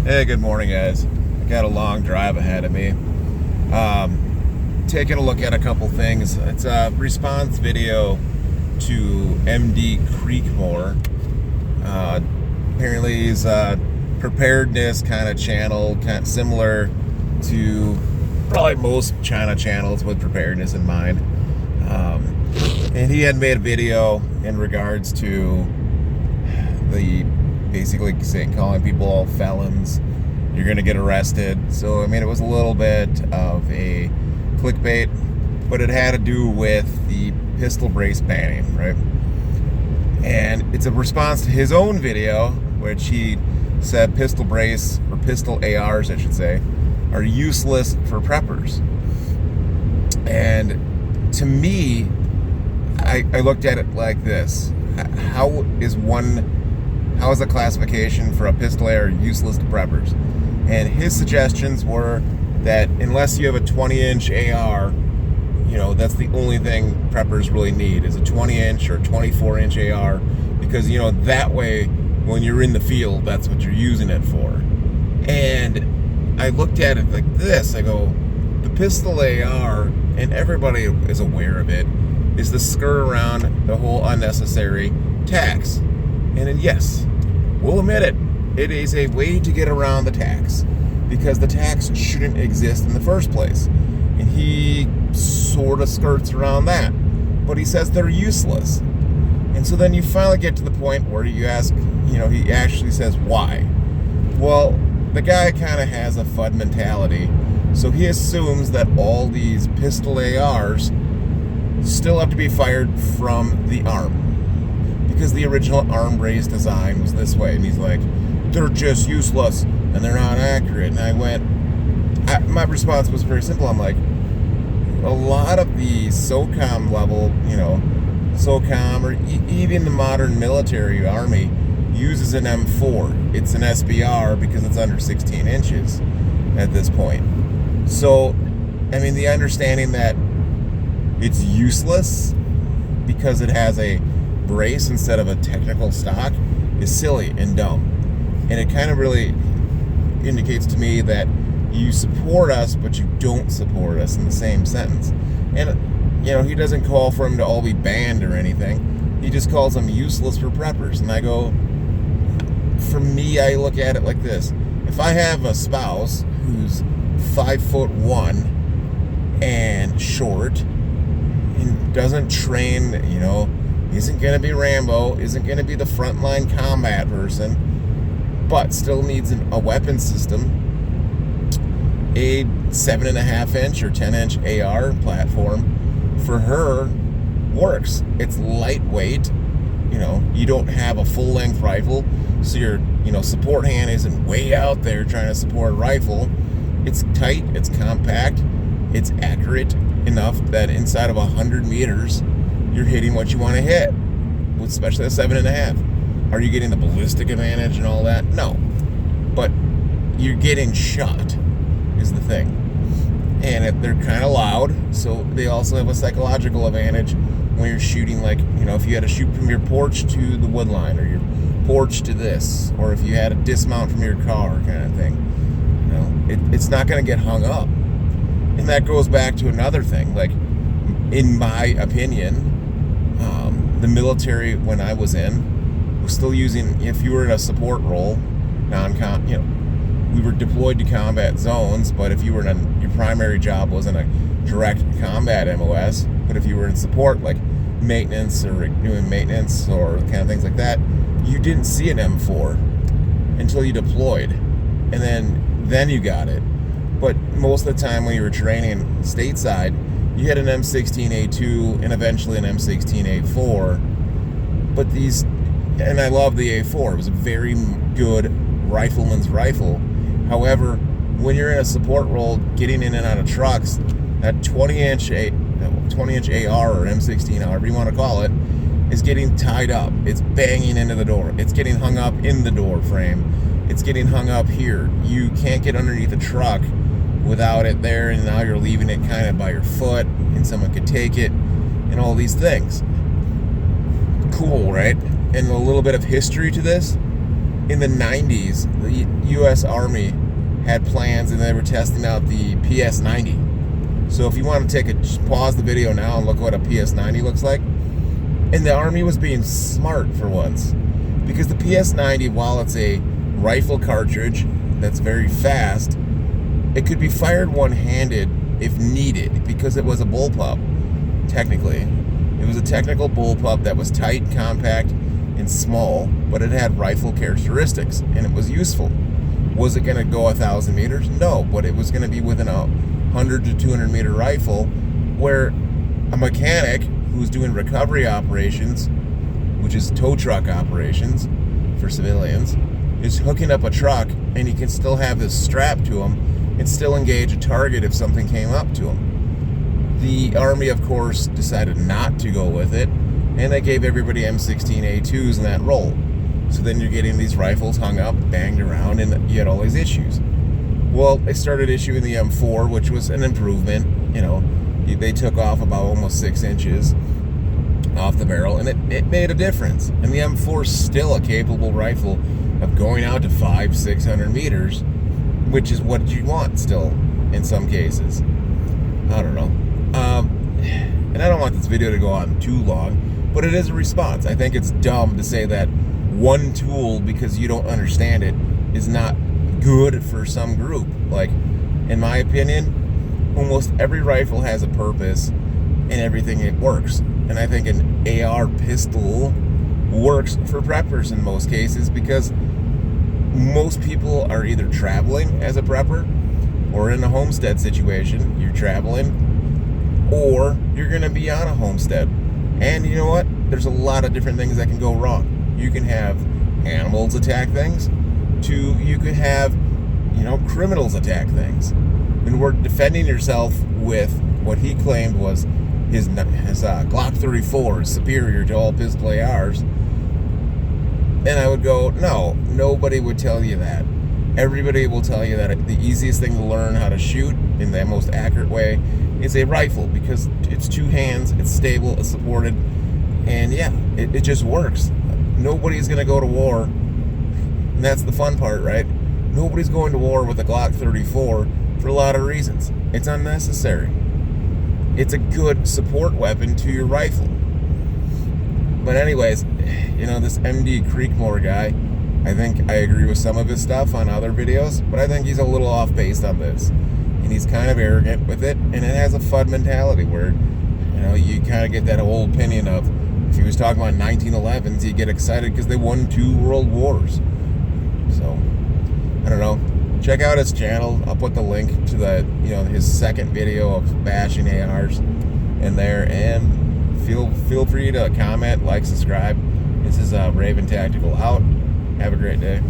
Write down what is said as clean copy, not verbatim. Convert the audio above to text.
Hey, good morning, guys. I got a long drive ahead of me. Taking a look at a couple things. It's a response video to MD Creekmore. Apparently, he's a preparedness kind of channel, kind of similar to probably most China channels with preparedness in mind. And he had made a video in regards to the basically calling people all felons. You're gonna get arrested. So I mean, it was a little bit of a clickbait, but it had to do with the pistol brace banning, right? And it's a response to his own video, which he said pistol brace, or pistol ARs, I should say, are useless for preppers. And to me, I looked at it like this: how is a classification for a pistol AR useless to preppers? And his suggestions were that unless you have a 20-inch AR, that's the only thing preppers really need is a 20-inch or 24-inch AR, because that way when you're in the field, that's what you're using it for. And I looked at it like this. I go, the pistol AR, and everybody is aware of it, is the skirt around the whole unnecessary tax. And then yes, we'll admit it. It is a way to get around the tax, because the tax shouldn't exist in the first place. And he sort of skirts around that. But he says they're useless. And so then you finally get to the point where you ask, he actually says why. Well, the guy kind of has a FUD mentality. So he assumes that all these pistol ARs still have to be fired from the arm, because the original arm brace design was this way. And he's like, they're just useless and they're not accurate. And I went, my response was very simple. I'm like, a lot of the SOCOM level, SOCOM, or even the modern military army uses an M4. It's an SBR because it's under 16 inches at this point. So, I mean, the understanding that it's useless because it has a brace instead of a technical stock is silly and dumb. And it kind of really indicates to me that you support us, but you don't support us in the same sentence. And, he doesn't call for them to all be banned or anything. He just calls them useless for preppers. And I go, for me, I look at it like this. If I have a spouse who's 5'1" and short and doesn't train, isn't going to be Rambo, isn't going to be the frontline combat person, but still needs a weapon system, a 7.5-inch or 10-inch AR platform for her works. It's lightweight. You don't have a full-length rifle, so your support hand isn't way out there trying to support a rifle. It's tight, it's compact, it's accurate enough that inside of 100 meters you're hitting what you want to hit, especially a 7.5. Are you getting the ballistic advantage and all that? No, but you're getting shot is the thing. And they're kind of loud, so they also have a psychological advantage when you're shooting, like, if you had to shoot from your porch to the wood line, or your porch to this, or if you had to dismount from your car kind of thing. It's not going to get hung up. And that goes back to another thing. Like, in my opinion, the military, when I was in, was still using, if you were in a support role, we were deployed to combat zones, but if you were in your primary job wasn't a direct combat MOS, but if you were in support, like maintenance or doing maintenance or kind of things like that, you didn't see an M4 until you deployed, and then you got it. But most of the time when you were training stateside, you had an M16A2 and eventually an M16A4. But and I love the A4. It was a very good rifleman's rifle. However, when you're in a support role, getting in and out of trucks, that 20-inch AR or M16, however you want to call it, is getting tied up. It's banging into the door. It's getting hung up in the door frame. It's getting hung up here. You can't get underneath the truck without it there, and now you're leaving it kind of by your foot, and someone could take it, and all these things. Cool, right? And a little bit of history to this. in the 90s, the U.S. Army had plans and they were testing out the PS-90. So if you want to pause the video now and look what a PS-90 looks like. And the Army was being smart for once. Because the PS-90, while it's a rifle cartridge that's very fast, it could be fired one-handed if needed, because it was a bullpup, technically. It was a technical bullpup that was tight, compact, and small, but it had rifle characteristics, and it was useful. Was it going to go 1,000 meters? No, but it was going to be within a 100 to 200 meter rifle, where a mechanic who's doing recovery operations, which is tow truck operations for civilians, is hooking up a truck, and he can still have this strap to him and still engage a target if something came up to him. The Army, of course, decided not to go with it, and they gave everybody M16A2s in that role. So then you're getting these rifles hung up, banged around, and you had all these issues. Well, they started issuing the M4, which was an improvement. You know, they took off about almost 6 inches off the barrel, and it made a difference. And the M4 is still a capable rifle of going out to 500-600 meters, which is what you want still in some cases. I don't know. And I don't want this video to go on too long, but it is a response. I think it's dumb to say that one tool, because you don't understand it, is not good for some group. Like, in my opinion, almost every rifle has a purpose and everything, it works. And I think an AR pistol works for preppers in most cases, because most people are either traveling as a prepper or in a homestead situation. You're traveling, or you're going to be on a homestead. And you know what? There's a lot of different things that can go wrong. You can have animals attack things, you could have, criminals attack things. And we're defending yourself with what he claimed was his Glock 34 is superior to all pistol ARs. And I would go, no, nobody would tell you that. Everybody will tell you that the easiest thing to learn how to shoot in the most accurate way is a rifle, because it's two hands, it's stable, it's supported, and yeah, it just works. Nobody's going to go to war, and that's the fun part, right? Nobody's going to war with a Glock 34 for a lot of reasons. It's unnecessary. It's a good support weapon to your rifle. But anyways, this MD Creekmore guy, I think I agree with some of his stuff on other videos, but I think he's a little off base on this. And he's kind of arrogant with it, and it has a FUD mentality where, you kind of get that old opinion of, if he was talking about 1911s, he'd get excited because they won 2 world wars. So, I don't know. Check out his channel. I'll put the link to his second video of bashing ARs in there, and feel free to comment, like, subscribe. This is Raven Tactical out. Have a great day.